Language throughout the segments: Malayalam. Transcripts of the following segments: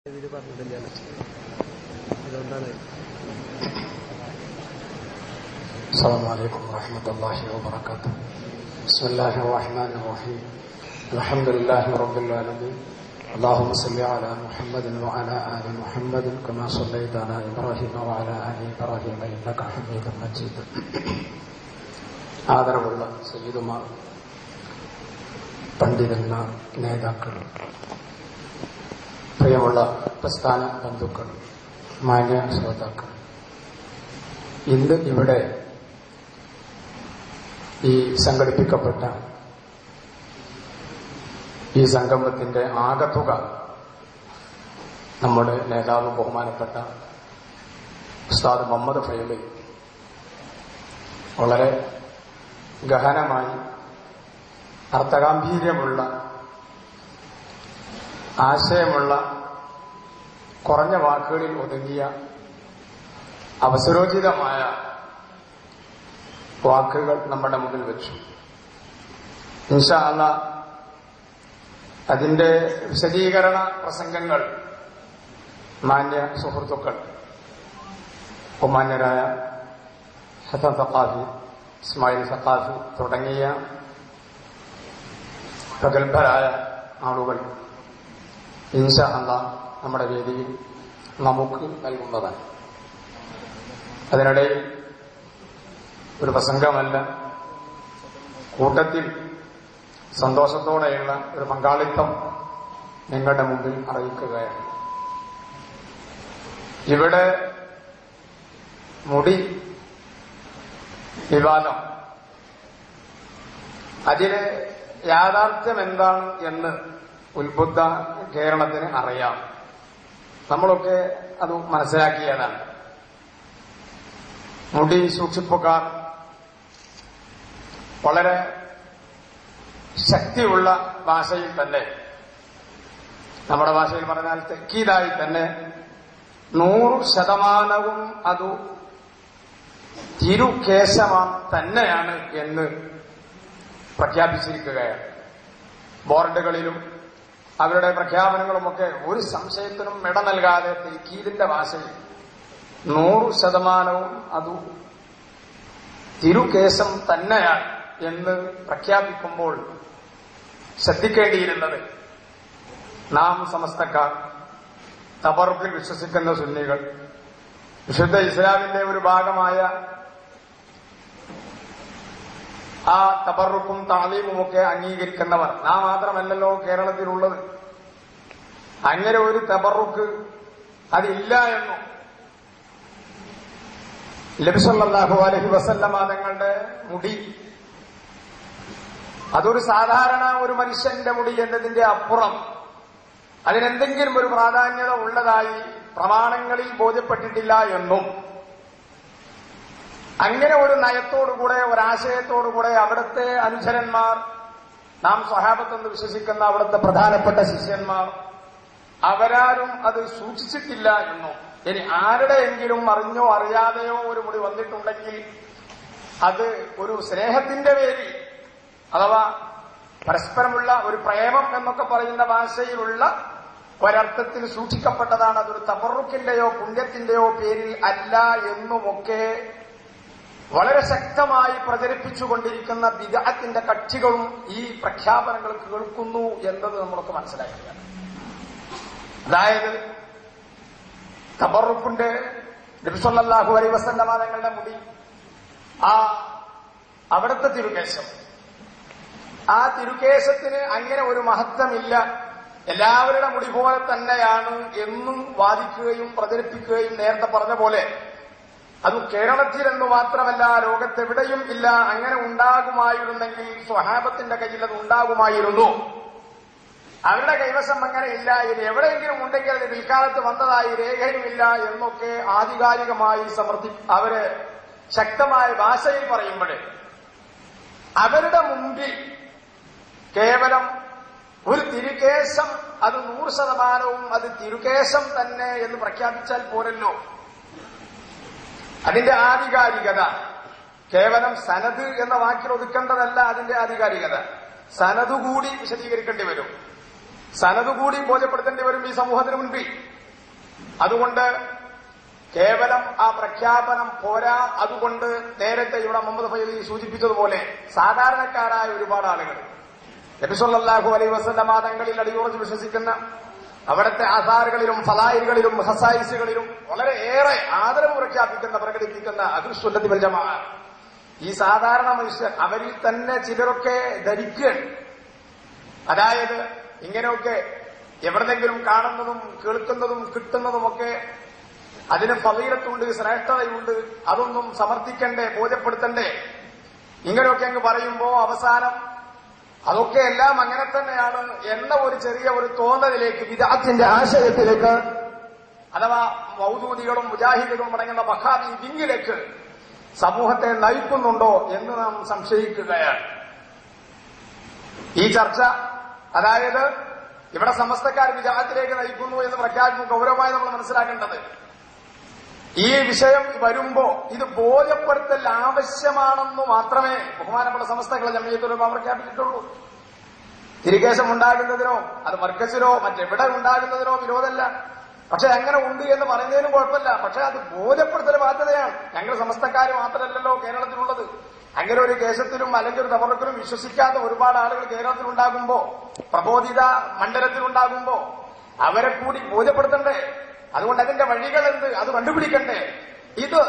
ഇതിൽ പറഞ്ഞിട്ടില്ല, അതുകൊണ്ടാണ്. السلام عليكم ورحمة الله وبركاته. بسم الله الرحمن الرحيم. الحمد لله رب العالمين. اللهم صل على محمد وعلى آل محمد كما صليت على إبراهيم وعلى آل إبراهيم إنك حميد مجيد. ആദരവുള്ള സയ്യിദുമാർ, പണ്ഡിതന്മാർ, നേതാക്കൾ, പ്രിയമുള്ള പ്രസ്ഥാന ബന്ധുക്കൾ, മാന്യ ശ്രോതാക്കൾ, ഇന്ന് ഇവിടെ ഈ സംഘടിപ്പിക്കപ്പെട്ട ഈ സംഗമത്തിന്റെ ആകത്തുക നമ്മുടെ നേതാവ് ബഹുമാനപ്പെട്ട ഉസ്താദ് മുഹമ്മദ് ഫൈലി വളരെ ഗഹനമായി അർത്ഥഗാംഭീര്യമുള്ള ആശയമുള്ള കുറഞ്ഞ വാക്കുകളിൽ ഒതുങ്ങിയ അവസരോചിതമായ വാക്കുകൾ നമ്മുടെ മുന്നിൽ വെച്ചു. ഇൻഷാ അല്ലാഹ് അതിന്റെ വിശദീകരണ പ്രസംഗങ്ങൾ മാന്യ സുഹൃത്തുക്കൾ, ബഹുമാന്യരായ ഹസൻ സഖാഫി, ഇസ്മായിൽ സഖാഫി തുടങ്ങിയ പ്രഗത്ഭരായ ആളുകൾ ഇൻഷാ അല്ലാഹ് നമ്മുടെ വേദിയിൽ നമുക്ക് നൽകുന്നതാണ്. അതിനിടയിൽ ഒരു പ്രസംഗമല്ല, കൂട്ടത്തിൽ സന്തോഷത്തോടെയുള്ള ഒരു പങ്കാളിത്തം നിങ്ങളുടെ മുമ്പിൽ അറിയിക്കുകയാണ്. ഇവിടെ മുടി വിവാദം, അതിന് യാഥാർത്ഥ്യം എന്താണ് എന്ന് ഉത്ബുദ്ധ കേരളത്തിന് അറിയാം. നമ്മളൊക്കെ അത് മനസ്സിലാക്കിയതാണ്. മുടി സൂക്ഷിപ്പുകാർ വളരെ ശക്തിയുള്ള ഭാഷയിൽ തന്നെ, നമ്മുടെ ഭാഷയിൽ പറഞ്ഞാൽ തെക്കീതായി തന്നെ 100% അത് തിരുകേശമാം തന്നെയാണ് എന്ന് പ്രഖ്യാപിച്ചിരിക്കുകയാണ്. ബോർഡുകളിലും അവരുടെ പ്രഖ്യാപനങ്ങളുമൊക്കെ ഒരു സംശയത്തിനും ഇട നൽകാതെ തെക്കീദിന്റെ ഭാഷയിൽ 100% അത് തിരുകേശം തന്നെയാണ് എന്ന് പ്രഖ്യാപിക്കുമ്പോൾ ശ്രദ്ധിക്കേണ്ടിയിരുന്നത്, നാം സമസ്തക്കാർ, തബറുക്കിൽ വിശ്വസിക്കുന്ന സുന്നികൾ, വിശുദ്ധ ഇസ്ലാമിന്റെ ഒരു ഭാഗമായ ആ തബറുക്കും താലീമുമൊക്കെ അംഗീകരിക്കുന്നവർ നാം മാത്രമല്ലല്ലോ കേരളത്തിലുള്ളത്. അങ്ങനെ ഒരു തബറുക്ക് അതില്ല എന്നും നബി സല്ലല്ലാഹു അലൈഹി വസല്ലമ തങ്ങളുടെ മുടി അതൊരു സാധാരണ ഒരു മനുഷ്യന്റെ മുടി എന്നതിന്റെ അപ്പുറം അതിനെന്തെങ്കിലും ഒരു പ്രാധാന്യത ഉള്ളതായി പ്രമാണങ്ങളിൽ ബോധ്യപ്പെട്ടിട്ടില്ല എന്നും, അങ്ങനെ ഒരു നയത്തോടുകൂടെ, ഒരാശയത്തോടുകൂടെ അവിടുത്തെ അനുചരന്മാർ, നാം സ്വഹാബത്തെന്ന് വിശ്വസിക്കുന്ന അവിടുത്തെ പ്രധാനപ്പെട്ട ശിഷ്യന്മാർ, അവരാരും അത് സൂക്ഷിച്ചിട്ടില്ല എന്നും, ഇനി ആരുടെയെങ്കിലും അറിഞ്ഞോ അറിയാതെയോ ഒരു മുടി വന്നിട്ടുണ്ടെങ്കിൽ അത് ഒരു സ്നേഹത്തിന്റെ പേരിൽ, അഥവാ പരസ്പരമുള്ള ഒരു പ്രേമം എന്നൊക്കെ പറയുന്ന ഭാഷയിലുള്ള ഒരർത്ഥത്തിൽ സൂക്ഷിക്കപ്പെട്ടതാണ്. അതൊരു തബറുക്കിന്റെയോ പുണ്യത്തിന്റെയോ പേരിൽ അല്ല എന്നുമൊക്കെ വളരെ ശക്തമായി പ്രചരിപ്പിച്ചുകൊണ്ടിരിക്കുന്ന ബിദ്അത്തിന്റെ കക്ഷികളും ഈ പ്രഖ്യാപനങ്ങൾ കേൾക്കുന്നു എന്നത് നമ്മളൊക്കെ മനസ്സിലാക്കുക. അതായത് തബറുക്കിന്റെ നബി സല്ലല്ലാഹു അലൈഹി വസല്ലമ തങ്ങളുടെ മുടി, അവിടുത്തെ തിരുകേശം, ആ തിരുകേശത്തിന് അങ്ങനെ ഒരു മഹത്വമില്ല, എല്ലാവരുടെ മുടി പോലെ തന്നെയാണ് എന്നും വാദിക്കുകയും പ്രചരിപ്പിക്കുകയും നേരത്തെ പറഞ്ഞ പോലെ അത് കേരളത്തിലെന്നു മാത്രമല്ല ലോകത്തെവിടെയും ഇല്ല. അങ്ങനെ ഉണ്ടാകുമായിരുന്നെങ്കിൽ സ്വഹാബത്തിന്റെ കയ്യിൽ അത് ഉണ്ടാകുമായിരുന്നു. അവരുടെ കൈവശം അങ്ങനെ ഇല്ല. ഇനി എവിടെയെങ്കിലും ഉണ്ടെങ്കിൽ അത് പിൽക്കാലത്ത് വന്നതായി രേഖയുമില്ല എന്നൊക്കെ ആധികാരികമായി അവര് ശക്തമായ ഭാഷയിൽ പറയുമ്പോഴേ അവരുടെ മുമ്പിൽ കേവലം ഒരു തിരുകേശം, അത് 100% അത് തിരുകേശം തന്നെ എന്ന് പ്രഖ്യാപിച്ചാൽ പോരല്ലോ. അതിന്റെ ആധികാരികത കേവലം സനദ് എന്ന വാക്കിൽ ഒതുക്കേണ്ടതല്ല. അതിന്റെ ആധികാരികത സനദ് കൂടി വിശദീകരിക്കേണ്ടി വരും. സനദ് കൂടി ബോധ്യപ്പെടുത്തേണ്ടി വരും ഈ സമൂഹത്തിന് മുൻപിൽ. അതുകൊണ്ട് കേവലം ആ പ്രഖ്യാപനം പോരാ. അതുകൊണ്ട് നേരത്തെ ഇവിടെ മുഹമ്മദ് ഫൈസി സൂചിപ്പിച്ചതുപോലെ സാധാരണക്കാരായ ഒരുപാട് ആളുകൾ നബി സല്ലല്ലാഹു അലൈഹി വസല്ലമ തങ്ങളിൽ അടിയുറച്ച് വിശ്വസിക്കുന്ന, അവിടുത്തെ ആസാറുകളിലും ഫലായിലുകളിലും ഹസായിസുകളിലും വളരെയേറെ ആദരവ് പ്രഖ്യാപിക്കുന്ന അഹ്ലുസ് സുന്നത്തി വൽ ജമാഅ, ഈ സാധാരണ മനുഷ്യർ അവരിൽ തന്നെ ചിലരൊക്കെ ധരിക്കുകയാണ്. അതായത് ഇങ്ങനെയൊക്കെ എവിടെന്നെങ്കിലും കാണുന്നതും കേൾക്കുന്നതും കിട്ടുന്നതുമൊക്കെ അതിന് ഫളീലത്തുണ്ട്, ശ്രേഷ്ഠതയുണ്ട്, അതൊന്നും സമർത്ഥിക്കണ്ടേ, ബോധ്യപ്പെടുത്തണ്ടേ, ഇങ്ങനെയൊക്കെ അങ്ങ് പറയുമ്പോ അവസാനം അതൊക്കെ എല്ലാം അങ്ങനെ തന്നെയാണ് എന്ന ഒരു ചെറിയ ഒരു തോന്നലിലേക്ക്, ബിദ്അത്തിന്റെ ആശയത്തിലേക്ക്, അഥവാ മൗദൂദികളും മുജാഹിദുകളും അടങ്ങുന്ന വഹാബി വിങ്ങിലേക്ക് സമൂഹത്തെ നയിക്കുന്നുണ്ടോ എന്ന് നാം സംശയിക്കുകയാണ്. ഈ ചർച്ച, അതായത് ഇവിടെ സമസ്തക്കാർ വിജാത്തിലേക്ക് നയിക്കുന്നു എന്ന് പ്രഖ്യാപിക്കും ഗൗരവമായി നമ്മൾ മനസ്സിലാക്കേണ്ടത്. ഈ വിഷയം വരുമ്പോ ഇത് ബോധ്യപ്പെടുത്തൽ ആവശ്യമാണെന്ന് മാത്രമേ ബഹുമാനപ്പെട്ട സമസ്തകളെ ജംഇയ്യത്തുൽ ഉലമ പ്രഖ്യാപിച്ചിട്ടുള്ളൂ. തിരികേശം ഉണ്ടാകുന്നതിനോ അത് മർക്കസിലോ മറ്റെവിടെ ഉണ്ടാകുന്നതിനോ വിരോധമല്ല. പക്ഷെ അങ്ങനെ ഉണ്ട് എന്ന് പറയുന്നതിനും കുഴപ്പമില്ല. പക്ഷെ അത് ബോധ്യപ്പെടുത്തൽ ബാധ്യതയാണ്. ഞങ്ങൾ സമസ്തക്കാർ മാത്രമല്ലല്ലോ കേരളത്തിലുള്ളത്. അങ്ങനെ ഒരു കേശത്തിലും അല്ലെങ്കിൽ ഒരു തവറക്കിലും വിശ്വസിക്കാത്ത ഒരുപാട് ആളുകൾ കേരളത്തിലുണ്ടാകുമ്പോ, പ്രബോധിത മണ്ഡലത്തിലുണ്ടാകുമ്പോ അവരെ കൂടി ബോധ്യപ്പെടുത്തണ്ടേ? അതുകൊണ്ട് അതിന്റെ വഴികൾ എന്ത്, അത് കണ്ടുപിടിക്കണ്ടേ? ഇത്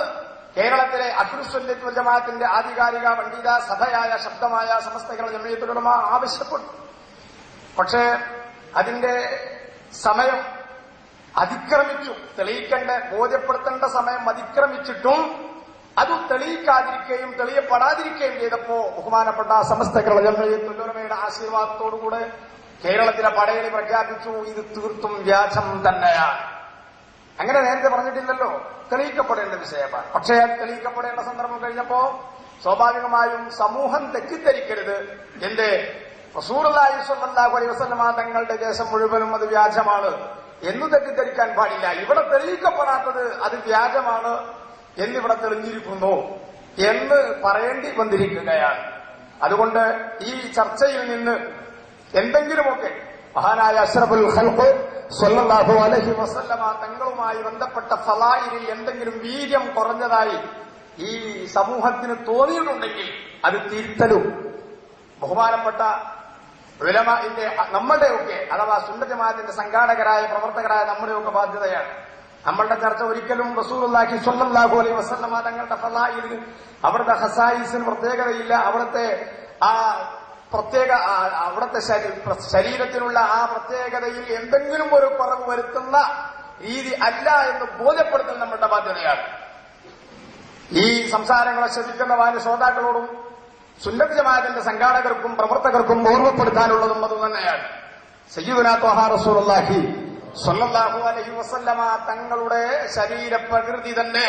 കേരളത്തിലെ അഹ്ലുസ് സുന്നത്തി വൽ ജമാഅത്തിന്റെ ആധികാരിക പണ്ഡിത സഭയായ ശബ്ദമായ സമസ്ത കേരള ജംഇയ്യത്തുൽ ഉലമ ആവശ്യപ്പെട്ടു. പക്ഷേ അതിന്റെ സമയം അതിക്രമിച്ചു. തെളിയിക്കേണ്ട, ബോധ്യപ്പെടുത്തേണ്ട സമയം അതിക്രമിച്ചിട്ടും അത് തെളിയിക്കാതിരിക്കുകയും തെളിയപ്പെടാതിരിക്കുകയും ചെയ്തപ്പോ ബഹുമാനപ്പെട്ട സമസ്ത കേരള ജംഇയ്യത്തുൽ ഉലമയുടെ ആശീർവാദത്തോടുകൂടെ കേരളത്തിലെ പടയണി പ്രഖ്യാപിച്ചു, ഇത് തീർത്തും വ്യാജം തന്നെയാണ്. അങ്ങനെ നേരത്തെ പറഞ്ഞിട്ടില്ലല്ലോ, തെളിയിക്കപ്പെടേണ്ട വിഷയമാണ്. പക്ഷേ അത് തെളിയിക്കപ്പെടേണ്ട സന്ദർഭം കഴിഞ്ഞപ്പോ സ്വാഭാവികമായും സമൂഹം തെറ്റിദ്ധരിക്കരുത്. എന്റെ റസൂലുള്ളാഹി സ്വല്ലല്ലാഹു അലൈഹി വസല്ലമ തങ്ങളുടെ കേസം മുഴുവനും അത് വ്യാജമാണ് എന്ന് തെറ്റിദ്ധരിക്കാൻ പാടില്ല. ഇവിടെ തെളിയിക്കപ്പെടാത്തത് അത് വ്യാജമാണ് എന്നിവിടെ തെളിഞ്ഞിരിക്കുന്നു എന്ന് പറയേണ്ടി വന്നിരിക്കുകയാണ്. അതുകൊണ്ട് ഈ ചർച്ചയിൽ നിന്ന് എന്തെങ്കിലുമൊക്കെ മഹാനായ അഷ്റഫുൽ ഖൽഖ് സ്വല്ലല്ലാഹു അലൈഹി വസല്ലമ തങ്ങളുമായി ബന്ധപ്പെട്ട ഫളായിലിൽ എന്തെങ്കിലും വീര്യം കുറഞ്ഞതായി ഈ സമൂഹത്തിന് തോന്നിയിട്ടുണ്ടെങ്കിൽ അത് തിരുത്തലും ബഹുമാനപ്പെട്ട ഉലമാഇന്റെ നമ്മുടെയൊക്കെ, അഥവാ സുന്നത്ത് ജമാഅത്തിന്റെ സംഘാടകരായ പ്രവർത്തകരായ നമ്മുടെയൊക്കെ ബാധ്യതയാണ്. നമ്മളുടെ ചർച്ച ഒരിക്കലും റസൂലുള്ളാഹി സ്വല്ലല്ലാഹു അലൈഹി വസല്ലമ തങ്ങളുടെ ഫളായിൽ, അവിടുത്തെ ഖസായിസിന് പ്രത്യേകതയില്ല, അവിടുത്തെ ആ പ്രത്യേക അവിടുത്തെ ശരീരത്തിനുള്ള ആ പ്രത്യേകതയിൽ എന്തെങ്കിലും ഒരു കുറവ് വരുത്തുന്ന രീതി അല്ല എന്ന് ബോധ്യപ്പെടുത്തൽ നമ്മുടെ ബാധ്യതയാണ്. ഈ സംസാരങ്ങളെ ശ്രദ്ധിക്കുന്ന വാന് ശ്രോതാക്കളോടും സുന്നത്ത് ജമാഅത്തിന്റെ സംഘാടകർക്കും പ്രവർത്തകർക്കും ഓർമ്മപ്പെടുത്താനുള്ളതും അതുതന്നെയാണ്. സയ്യിദുനാ ത്വഹാ റസൂലുള്ളാഹി സ്വല്ലല്ലാഹു അലൈഹി വസല്ലമ തങ്ങളുടെ ശരീരപ്രകൃതി തന്നെ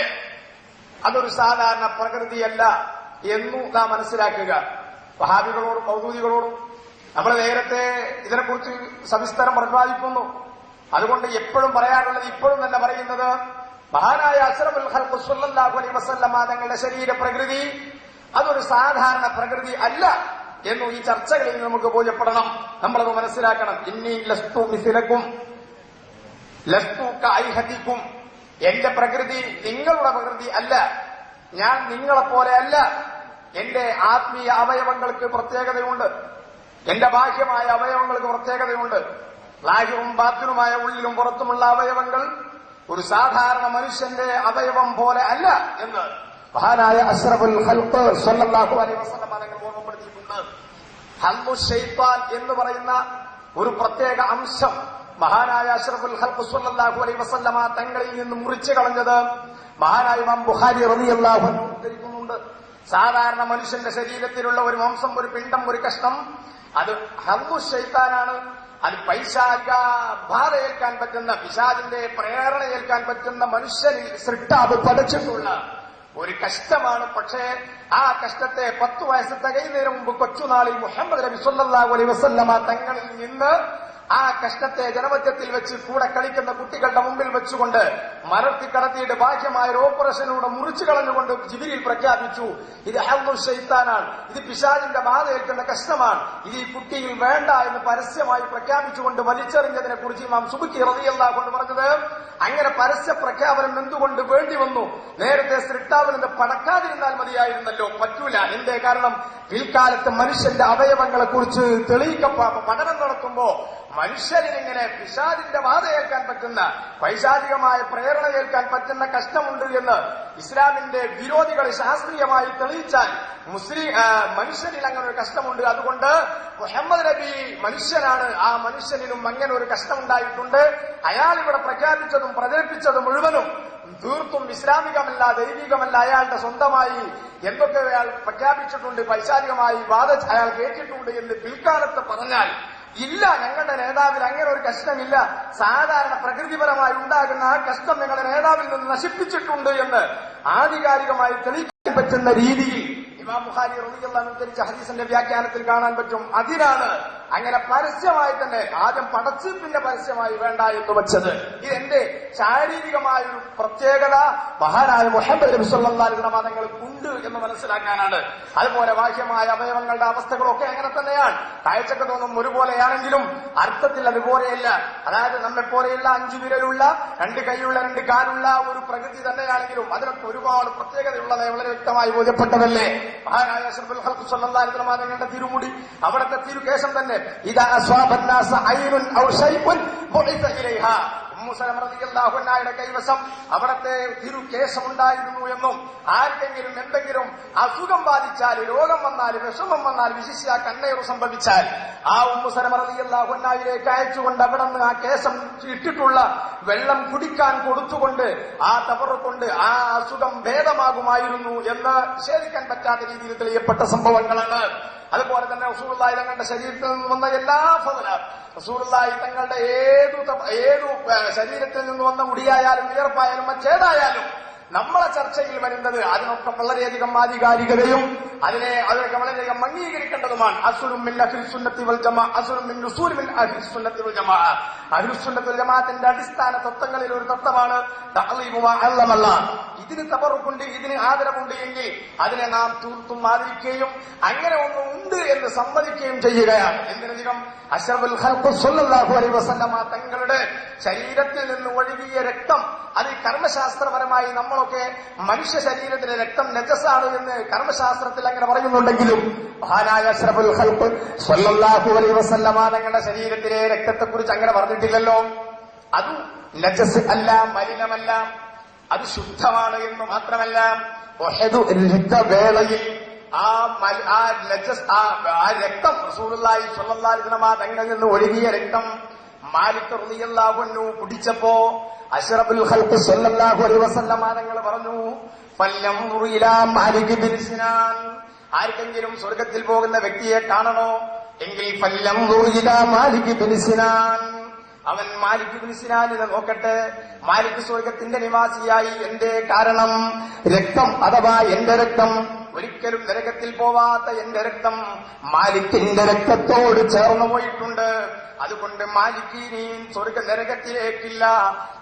അതൊരു സാധാരണ പ്രകൃതിയല്ല എന്നു നാം മനസ്സിലാക്കുക. വഹാബികളോടും മൗദൂദികളോടും നമ്മൾ നേരത്തെ ഇതിനെക്കുറിച്ച് സവിസ്തരം പ്രതിപാദിക്കുന്നു. അതുകൊണ്ട് എപ്പോഴും പറയാനുള്ളത്, ഇപ്പോഴും തന്നെ പറയുന്നത്, മഹാനായ അഷ്റഫുൽ ഖൽഖ് സ്വല്ലല്ലാഹു അലൈഹി വസല്ലമ തങ്ങളുടെ ശരീരപ്രകൃതി അതൊരു സാധാരണ പ്രകൃതി അല്ല എന്നു ഈ ചർച്ചകളിൽ നമുക്ക് ബോധ്യപ്പെടണം. നമ്മളത് മനസ്സിലാക്കണം. ഇന്നി ലസ്തു മിസ്ലക്കും ലസ്തു കഅയ്ഹതിക്കും, എന്റെ പ്രകൃതി നിങ്ങളുടെ പ്രകൃതി അല്ല, ഞാൻ നിങ്ങളെപ്പോലെ അല്ല. എന്റെ ആത്മീയ അവയവങ്ങൾക്ക് പ്രത്യേകതയുണ്ട്, എന്റെ ബാഹ്യമായ അവയവങ്ങൾക്ക് പ്രത്യേകതയുണ്ട്. ലാഹിറും ബാത്തിനുമായ ഉള്ളിലും പുറത്തുമുള്ള അവയവങ്ങൾ ഒരു സാധാരണ മനുഷ്യന്റെ അവയവം പോലെ അല്ല എന്ന് മഹാനായ അഷ്റഫുൽ ഖൽഖ് സ്വല്ലല്ലാഹു അലൈഹി വസല്ലം തങ്ങൾ ഓർമ്മപ്പെടുത്തിയിട്ടുണ്ട്. ഹല്ലു ശൈത്താൻ എന്ന് പറയുന്ന ഒരു പ്രത്യേക അംശം മഹാനായ അഷ്റഫുൽ ഖൽഖ് സ്വല്ലല്ലാഹു അലൈഹി വസല്ലം തങ്ങളിൽ നിന്ന് മുറിച്ചു കളഞ്ഞത് മഹാനായ ഇമാം ബുഖാരി റളിയല്ലാഹു അൻഹു ഉദ്ധരിക്കുന്നുണ്ട്. സാധാരണ മനുഷ്യന്റെ ശരീരത്തിലുള്ള ഒരു മാംസം, ഒരു പിണ്ഡം, ഒരു കഷ്ണം, അത് ഹല്ലു ശൈത്താനാണ്. അത് പൈശാചിക ബാധ ഏൽക്കാൻ പറ്റുന്ന, പിശാചിന്റെ പ്രേരണ ഏൽക്കാൻ പറ്റുന്ന മനുഷ്യനിൽ സൃഷ്ടാവ് പഠിച്ചിട്ടുള്ള ഒരു കഷ്ടമാണ്. പക്ഷേ ആ കഷ്ടത്തെ 10 വയസ്സ് തികയുന്നതിന് മുമ്പ് കൊച്ചുനാളിൽ മുഹമ്മദ് നബി സ്വല്ലല്ലാഹു അലൈഹി വസല്ലമ തങ്ങളിൽ നിന്ന് ആ കഷ്ടത്തെ ജനമധ്യത്തിൽ വെച്ച് കൂടെ കളിക്കുന്ന കുട്ടികളുടെ മുമ്പിൽ വെച്ചുകൊണ്ട് മലർത്തി കടത്തിയിട്ട് ബാഹ്യമായ ഒരു ഓപ്പറേഷനിലൂടെ മുറിച്ചു കളഞ്ഞുകൊണ്ട് ജിബ്രീൽ പ്രഖ്യാപിച്ചു, ഇത് ഹല്ലു ശൈത്താനാണ്, ഇത് പിശാചിന്റെ ബാധ ഏൽക്കുന്ന കഷ്ടമാണ്, ഇത് ഈ കുട്ടിയിൽ വേണ്ട എന്ന് പരസ്യമായി പ്രഖ്യാപിച്ചുകൊണ്ട് വലിച്ചെറിഞ്ഞതിനെ കുറിച്ച് ഇമാം സുബ്കി റളിയല്ലാഹു അൻഹു പറഞ്ഞത്, അങ്ങനെ പരസ്യ പ്രഖ്യാപനം എന്തുകൊണ്ട് വേണ്ടി വന്നു? നേരത്തെ സൃഷ്ടാവിൽ നിന്ന് പടക്കാതിരുന്നാൽ മതിയായിരുന്നല്ലോ. പറ്റൂല. എന്തേ കാരണം? പിൽക്കാലത്ത് മനുഷ്യന്റെ അവയവങ്ങളെ കുറിച്ച് പഠനം നടത്തുമ്പോ മനുഷ്യരിങ്ങനെ പിശാചിന്റെ ബാധ ഏൽക്കാൻ പറ്റുന്ന, പൈശാചികമായ പ്രേരണ ഏൽക്കാൻ പറ്റുന്ന കഷ്ടമുണ്ട് എന്ന് ഇസ്ലാമിന്റെ വിരോധികൾ ശാസ്ത്രീയമായി തെളിയിച്ചാൽ മനുഷ്യനിൽ അങ്ങനെ ഒരു കഷ്ടമുണ്ട്. അതുകൊണ്ട് മുഹമ്മദ് നബി മനുഷ്യനാണ്, ആ മനുഷ്യനിലും അങ്ങനെ ഒരു കഷ്ടമുണ്ടായിട്ടുണ്ട്. അയാൾ ഇവിടെ പ്രഖ്യാപിച്ചതും പ്രചരിപ്പിച്ചതും മുഴുവനും തീർത്തും ഇസ്ലാമികമല്ല, ദൈവികമല്ല. അയാളുടെ സ്വന്തമായി എന്തൊക്കെ അയാൾ പ്രഖ്യാപിച്ചിട്ടുണ്ട്, പൈശാചികമായി ബാധ അയാൾ കേട്ടിട്ടുണ്ട് എന്ന് പിൽക്കാലത്ത് പറഞ്ഞാൽ ഇല്ല, ഞങ്ങളുടെ നേതാവിൽ അങ്ങനെ ഒരു കഷ്ടമില്ല, സാധാരണ പ്രകൃതിപരമായി ഉണ്ടാകുന്ന ആ കഷ്ടം ഞങ്ങളുടെ നേതാവിൽ നിന്ന് നശിപ്പിച്ചിട്ടുണ്ട് എന്ന് ആധികാരികമായി തെളിയിക്കാൻ പറ്റുന്ന രീതിയിൽ ഇമാം ബുഖാരി റളിയല്ലാഹു അൻഹു ഉദ്ധരിച്ച ഹദീസിന്റെ വ്യാഖ്യാനത്തിൽ കാണാൻ പറ്റും. അതിനാണ് അങ്ങനെ പരസ്യമായി തന്നെ ആദ്യം പടച്ച് പിന്നെ പരസ്യമായി വേണ്ട എന്ന് വെച്ചത്. ഇതെന്റെ ശാരീരികമായ ഒരു പ്രത്യേകത മഹാനായ മുഹമ്മദ് നബി സല്ലല്ലാഹു അലൈഹി വസല്ലം തങ്ങൾക്കുണ്ട് എന്ന് മനസ്സിലാക്കാനാണ്. അതുപോലെ ബാഹ്യമായ അവയവങ്ങളുടെ അവസ്ഥകളൊക്കെ അങ്ങനെ തന്നെയാണ്. കാഴ്ചക്ക് തോന്നും ഒരുപോലെയാണെങ്കിലും അർത്ഥത്തിൽ അതുപോലെയല്ല. അതായത് നമ്മെപ്പോലെയുള്ള 5 വിരലുള്ള, 2 കൈയുള്ള, 2 കാലുള്ള ഒരു പ്രകൃതി തന്നെയാണെങ്കിലും അതിനൊക്കെ ഒരുപാട് പ്രത്യേകതയുള്ളത് വളരെ വ്യക്തമായി ബോധ്യപ്പെട്ടതല്ലേ. മഹാനായ അഷ്റഫുൽ ഖൽഖ് സല്ലല്ലാഹു അലൈഹി വസല്ലം തങ്ങളുടെ തിരുമുടി, അവിടുത്തെ തിരുകേശം തന്നെ ഇദാ അസ്വാബന്നാസ ഐനുൻ ഔ ശൈഉൻ ബുഇസ ഇലൈഹാ, ഉമ്മു സലമ റളിയല്ലാഹു അൻഹയുടെ കൈവശം അവിടത്തെ തിരുകേശമുണ്ടായിരുന്നു എന്നും ആർക്കെങ്കിലും എന്തെങ്കിലും അസുഖം ബാധിച്ചാൽ, രോഗം വന്നാൽ, വിഷമം വന്നാൽ, വിശിഷ്യ കണ്ണേറ് സംഭവിച്ചാൽ ആ ഉമ്മു സലമ റളിയല്ലാഹു അൻഹയിലേക്ക് അയച്ചുകൊണ്ട് അവിടെ നിന്ന് ആ കേശം ഇട്ടിട്ടുള്ള വെള്ളം കുടിക്കാൻ കൊടുത്തുകൊണ്ട് ആ തബറുകൊണ്ട് ആ അസുഖം ഭേദമാകുമായിരുന്നു എന്ന് നിഷേധിക്കാൻ പറ്റാത്ത രീതിയിൽ തെളിയപ്പെട്ട സംഭവങ്ങളാണ്. അതുപോലെ തന്നെ റസൂലുള്ളാഹി തങ്ങളുടെ ശരീരത്തിൽ നിന്ന് വന്ന എല്ലാ ഫളലും, റസൂലുള്ളാഹി തങ്ങളുടെ ഏതു ശരീരത്തിൽ നിന്ന് വന്ന മുടിയായാലും വിയർപ്പായാലും മറ്റേതായാലും നമ്മളെ ചർച്ചയിൽ വരുന്നത് അതിനൊക്കെ വളരെയധികം ആധികാരികതയും അതിനൊക്കെ വളരെയധികം അംഗീകരിക്കേണ്ടതുമാണ്. അസ്ലുൻ മിൻ അഹ്ലിസ് സുന്നത്തി വൽ ജമാഅ, അസ്ലുൻ മിൻ ഉസൂൽ മിൻ അഹ്ലിസ് സുന്നത്തി വൽ ജമാഅ. അഹ്ലുസ് സുന്നത്തി വൽ ജമാഅത്തിന്റെ അടിസ്ഥാന തത്വങ്ങളിൽ ഒരു തത്വമാണ് തഅലീമു മാ അല്ലമല്ലാഹ്. ഇതിന് തബറുക്കുണ്ട്, ഇതിന് ആദരവുണ്ട് എങ്കിൽ അതിനെ നാം തീർത്തും ആദരിക്കുകയും അങ്ങനെ ഒന്നുണ്ട് എന്ന് സമ്മതിക്കുകയും ചെയ്യുകയാണ്. എന്തിനധികം അഷ്റഫുൽ ഖൽഖ് സ്വല്ലല്ലാഹു അലൈഹി വസല്ലമ തങ്ങളുടെ ശരീരത്തിൽ നിന്ന് ഒഴുകിയ രക്തം, അത് കർമ്മശാസ്ത്രപരമായി നമ്മളൊക്കെ മനുഷ്യ ശരീരത്തിലെ രക്തം നജസാണ് എന്ന് കർമ്മശാസ്ത്രത്തിൽ അങ്ങനെ പറയുന്നുണ്ടെങ്കിലും മഹാനായ അഷ്റഫുൽ ഖൽഖ് സ്വല്ലല്ലാഹു അലൈഹി വസല്ലമ തങ്ങളുടെ ശരീരത്തിലെ രക്തത്തെക്കുറിച്ച് അങ്ങനെ പറഞ്ഞിട്ടില്ലല്ലോ. അത് നജസ് അല്ല, മലിനമല്ല, അത് ശുദ്ധമാണ് എന്ന് മാത്രമല്ല യുദ്ധവേളയിൽ ആ രക്തം റസൂലുള്ളാഹി സ്വല്ലല്ലാഹു അലൈഹി വസല്ലമ തങ്ങളിൽ നിന്ന് ഒഴുകിയ രക്തം മാലിക് റളിയല്ലാഹു അൻഹു കുടിച്ചപ്പോ അഷ്റഫുൽ ഖൽഖ് സ്വല്ലല്ലാഹു അലൈഹി വസല്ലമ തങ്ങൾ പറഞ്ഞു, ഫല്യൻദുർ ഇലാ മാലിക് ബിൻ സിനാൻ, ആർക്കെങ്കിലും സ്വർഗത്തിൽ പോകുന്ന വ്യക്തിയെ കാണണോ എങ്കിൽ ഫല്യൻദുർ ഇലാ മാലിക് ബിൻ സിനാൻ, അവൻ മാലിക് ബിൻ സിനാനിനെ നോക്കട്ടെ. മാലിക് സ്വർഗത്തിന്റെ നിവാസിയായി. എന്റെ കാരണം രക്തം അഥവാ എന്റെ രക്തം, ഒരിക്കലും നരകത്തിൽ പോവാത്ത എന്റെ രക്തം മാലിക്കിന്റെ രക്തത്തോട് ചേർന്നു പോയിട്ടുണ്ട്. അതുകൊണ്ട് മാലിക്കിനീൻ സ്വർഗ നരകത്തിലേക്കില്ല.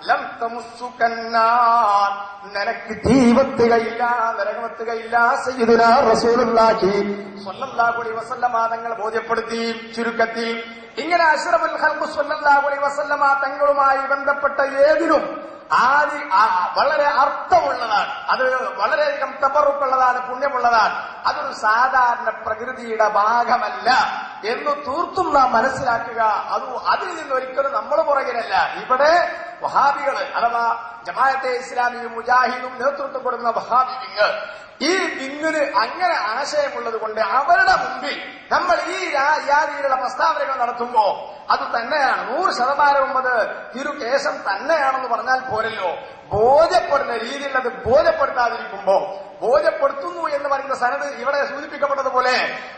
ലം തമുസ്സുകന്നാർ, നിനക്ക് തീവത്തുകയില്ല, നരകമെത്തുകയില്ല. സയ്യിദുനാ റസൂലുള്ളാഹി സ്വല്ലല്ലാഹു അലൈഹി വസല്ലമ തങ്ങൾ ബോധ്യപ്പെടുത്തി. ചുരുക്കത്തിൽ ഇങ്ങനെ അഷ്റഫുൽ ഖൽഖ് സ്വല്ലല്ലാഹു അലൈഹി വസല്ലമ തങ്ങളുമായി ബന്ധപ്പെട്ട ഏതിനും വളരെ അർത്ഥമുള്ളതാണ്, അത് വളരെയധികം തബറുക്കുള്ളതാണ്, പുണ്യമുള്ളതാണ്. അതൊരു സാധാരണ പ്രകൃതിയുടെ ഭാഗമല്ല എന്ന് തീർത്തും നാം മനസ്സിലാക്കുക. അതിൽ നിന്നൊരിക്കലും നമ്മൾ പുറകിലല്ല. ഇവിടെ വഹാബികള് അഥവാ ജമാഅത്തെ ഇസ്ലാമിയും മുജാഹിദും നേതൃത്വം കൊടുക്കുന്ന വഹാബി വിങ്, ഈ വിങ്ങിന് അങ്ങനെ ആശയമുള്ളത് കൊണ്ട് അവരുടെ മുമ്പിൽ നമ്മൾ ഈ രീതിയിലുള്ള പ്രസ്താവനകൾ നടത്തുമ്പോ അത് തന്നെയാണ് 100% അത് തിരുകേശം തന്നെയാണെന്ന് പറഞ്ഞാൽ പോരല്ലോ. ബോധ്യപ്പെടുന്ന രീതിയിൽ അത് ബോധ്യപ്പെടുത്താതിരിക്കുമ്പോ, ബോധ്യപ്പെടുത്തുന്നു എന്ന് പറയുന്ന സനത് ഇവിടെ സൂചിപ്പിക്കപ്പെട്ടതുപോലെ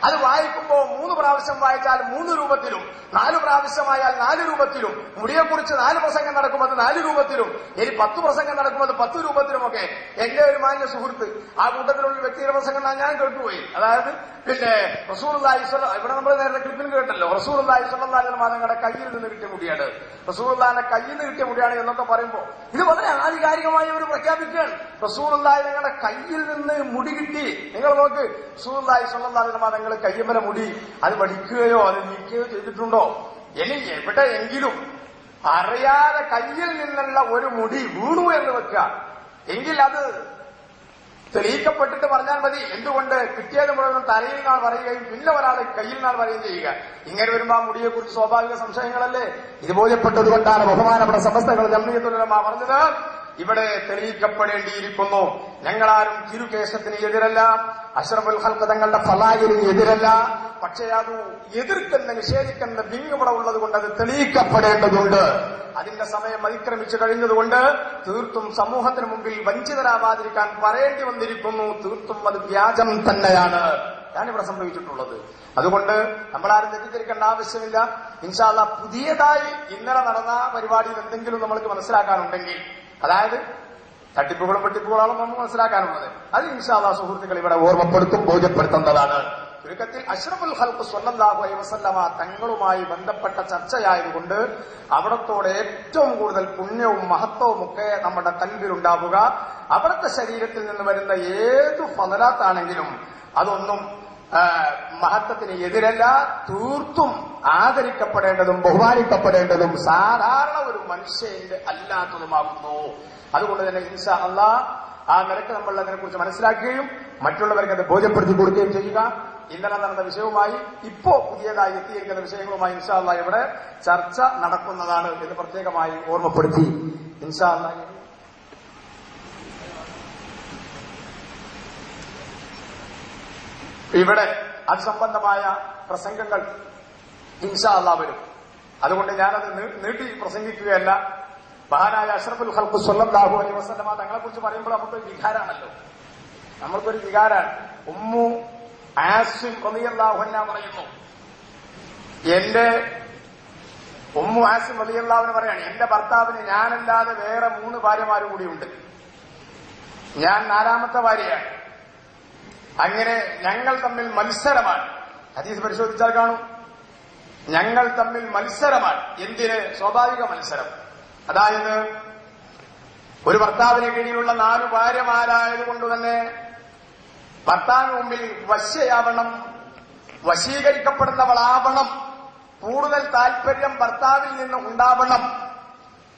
അത് വായിക്കുമ്പോ 3 പ്രാവശ്യം വായിച്ചാൽ 3 രൂപത്തിലും, 4 പ്രാവശ്യമായാൽ 4 രൂപത്തിലും, മുടിയെക്കുറിച്ച് 4 പ്രസംഗം നടക്കുമ്പോൾ 4 രൂപത്തിലും, ഇനി 10 പ്രസംഗം നടക്കുമ്പോൾ 10 രൂപത്തിലുമൊക്കെ. എന്റെ ഒരു മാന്യ സുഹൃത്ത്, ആ കൂട്ടത്തിലുള്ള വ്യക്തിയുടെ പ്രസംഗം ഞാൻ കേട്ടുപോയി. അതായത് പിന്നെ റസൂലുള്ളാഹി ഇവിടെ നമ്മൾ നേരത്തെ ക്ലിപ്പിൽ കേട്ടല്ലോ, റസൂലുള്ളാഹി സ്വല്ലല്ലാഹു അലൈഹി വസല്ലം തങ്ങളുടെ കയ്യിൽ നിന്ന് കിട്ടിയ മുടിയാണ്, റസൂലുള്ളാഹിന്റെ കയ്യിൽ നിന്ന് കിട്ടിയ മുടിയാണ് എന്നൊക്കെ പറയുമ്പോ ഇത് വളരെ ആധികാരികമായി അവർ പ്രഖ്യാപിക്കുകയാണ്. റസൂലുള്ളാഹി തങ്ങളുടെ കയ്യിൽ നിന്ന് മുടി കിട്ടി. നിങ്ങൾ നോക്ക്, റസൂലുള്ളാഹി സ്വല്ലല്ലാഹു അലൈഹി വസല്ലം തങ്ങൾ കയ്യുമ്മലെ മുടി അത് വടിക്കുകയോ അത് നീക്കുകയോ ചെയ്തിട്ടുണ്ടോ? ഇനി എവിടെയെങ്കിലും അറിയാതെ കയ്യിൽ നിന്നുള്ള ഒരു മുടി വീണു എന്ന് വെക്കുക, എങ്കിൽ അത് തെളിയിക്കപ്പെട്ടിട്ട് പറഞ്ഞാൽ മതി. എന്തുകൊണ്ട് കിട്ടിയത് മുഴുവൻ തലയിൽ നാൾ പറയുകയും പിന്നെ ഒരാൾ കയ്യിൽ നാൾ പറയുകയും ചെയ്യുക? ഇങ്ങനെ വരുമ്പോൾ ആ മുടിയെക്കുറിച്ച് സ്വാഭാവിക സംശയങ്ങളല്ലേ? ഇത് ബോധ്യപ്പെട്ടതുകൊണ്ടാണ് ബഹുമാനപ്പെട്ട സമസ്തകൾ ജംഇയ്യത്തുൽ ഉലമ പറഞ്ഞത്, ഇവിടെ തെളിയിക്കപ്പെടേണ്ടിയിരിക്കുന്നു. ഞങ്ങളാരും തിരുകേശത്തിന് എതിരല്ല, അഷ്റഫുൽ ഖൽഖ് തങ്ങളുടെ ഫളായിലിന് എതിരല്ല. പക്ഷേ അത് എതിർക്കുന്ന നിഷേധിക്കുന്ന ബിങ് ഇവിടെ ഉള്ളത് കൊണ്ട് അത് തെളിയിക്കപ്പെടേണ്ടതുണ്ട്. അതിന്റെ സമയം അതിക്രമിച്ചു കഴിഞ്ഞതുകൊണ്ട് തീർത്തും സമൂഹത്തിന് മുമ്പിൽ വഞ്ചിതരാവാതിരിക്കാൻ പറയേണ്ടി വന്നിരിക്കുന്നു. തീർത്തും അത് വ്യാജം തന്നെയാണ് ഞാനിവിടെ സംഭവിച്ചിട്ടുള്ളത്. അതുകൊണ്ട് നമ്മളാരും തെറ്റിദ്ധരിക്കേണ്ട ആവശ്യമില്ല. ഇൻഷാ അല്ലാഹ് പുതിയതായി ഇന്നലെ നടന്ന പരിപാടിയിൽ എന്തെങ്കിലും നമ്മൾക്ക് മനസ്സിലാക്കാനുണ്ടെങ്കിൽ, അതായത് തട്ടിപ്പുകളും വെട്ടിപ്പുകളാണ് നമ്മൾ മനസ്സിലാക്കാനുള്ളത്, അത് ഇൻഷാ അല്ലാഹ് സുഹൃത്തുക്കൾ ഇവിടെ ഓർമ്മപ്പെടുത്തും, ബോധ്യപ്പെടുത്തേണ്ടതാണ്. ചുരുക്കത്തിൽ അഷ്റഫുൽ ഖൽഖ് സ്വല്ലല്ലാഹു അലൈഹി വസല്ലമ തങ്ങളുമായി ബന്ധപ്പെട്ട ചർച്ചയായതുകൊണ്ട് അവിടത്തോടെ ഏറ്റവും കൂടുതൽ പുണ്യവും മഹത്വവും ഒക്കെ നമ്മുടെ കൽബിലുണ്ടാവുക, അവിടുത്തെ ശരീരത്തിൽ നിന്ന് വരുന്ന ഏതു ഫളലാത്താണെങ്കിലും അതൊന്നും മഹത്വത്തിന് എതിരല്ല, തീർത്തും ആദരിക്കപ്പെടേണ്ടതും ബഹുമാനിക്കപ്പെടേണ്ടതും സാധാരണ ഒരു മനുഷ്യന്റെ അല്ലാത്തതുമാകുന്നു. അതുകൊണ്ട് തന്നെ ഇൻഷാ അല്ലാഹ് ആ നിലക്ക് നമ്മൾ അതിനെക്കുറിച്ച് മനസ്സിലാക്കുകയും മറ്റുള്ളവർക്ക് അത് ബോധ്യപ്പെടുത്തി കൊടുക്കുകയും ചെയ്യുക. ഇന്നലെ നടന്ന വിഷയവുമായി ഇപ്പോ പുതിയതായി എത്തിയിരിക്കുന്ന വിഷയങ്ങളുമായി ഇൻഷാ അല്ലാഹ് ഇവിടെ ചർച്ച നടക്കുന്നതാണ് എന്ന് പ്രത്യേകമായി ഓർമ്മപ്പെടുത്തി ഇൻഷാ അല്ലാഹ് ഇവിടെ അത് സംബന്ധമായ പ്രസംഗങ്ങൾ ഇൻഷാ അല്ലാഹ് വരും. അതുകൊണ്ട് ഞാനത് നീട്ടി പ്രസംഗിക്കുകയല്ല. മഹാനായ അഷ്റഫുൽ ഖൽഖ് സ്വല്ലല്ലാഹു അലൈഹി വസല്ലമ തങ്ങളെ കുറിച്ച് പറയുമ്പോൾ നമുക്കൊരു വികാരാണല്ലോ, നമ്മൾക്കൊരു വികാരാണ്. ഉമ്മു ആസിം റളിയല്ലാഹു അൻഹ പറയുന്നു, എന്റെ ഉമ്മു ആസിം റളിയല്ലാഹു അൻഹ പറയാണ്, എന്റെ ഭർത്താവിന് ഞാനല്ലാതെ വേറെ 3 ഭാര്യമാരും കൂടിയുണ്ട്, ഞാൻ 4ാമത്തെ ഭാര്യയാണ്. അങ്ങനെ ഞങ്ങൾ തമ്മിൽ മത്സരമാണ്. ഹദീസ് പരിശോധിച്ചാൽ കാണും, ഞങ്ങൾ തമ്മിൽ മത്സരമാണ്. എന്തിന്? സ്വാഭാവിക മത്സരം. അതായത് ഒരു ഭർത്താവിന് കീഴിലുള്ള 4 ഭാര്യമാരായതുകൊണ്ട് തന്നെ ഭർത്താവിന് മുമ്പിൽ വശ്യയാവണം, വശീകരിക്കപ്പെടുന്നവളാവണം, കൂടുതൽ താല്പര്യം ഭർത്താവിൽ നിന്ന് ഉണ്ടാവണം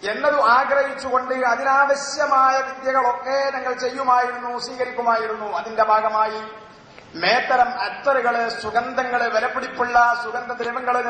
എന്നത് ആഗ്രഹിച്ചുകൊണ്ട് അതിനാവശ്യമായ വിദ്യകളൊക്കെ ഞങ്ങൾ ചെയ്യുമായിരുന്നു, സ്വീകരിക്കുമായിരുന്നു. അതിന്റെ ഭാഗമായി മേത്തരം അത്തറുകള്, സുഗന്ധങ്ങള്, വിലപിടിപ്പുള്ള സുഗന്ധദ്രവ്യങ്ങള്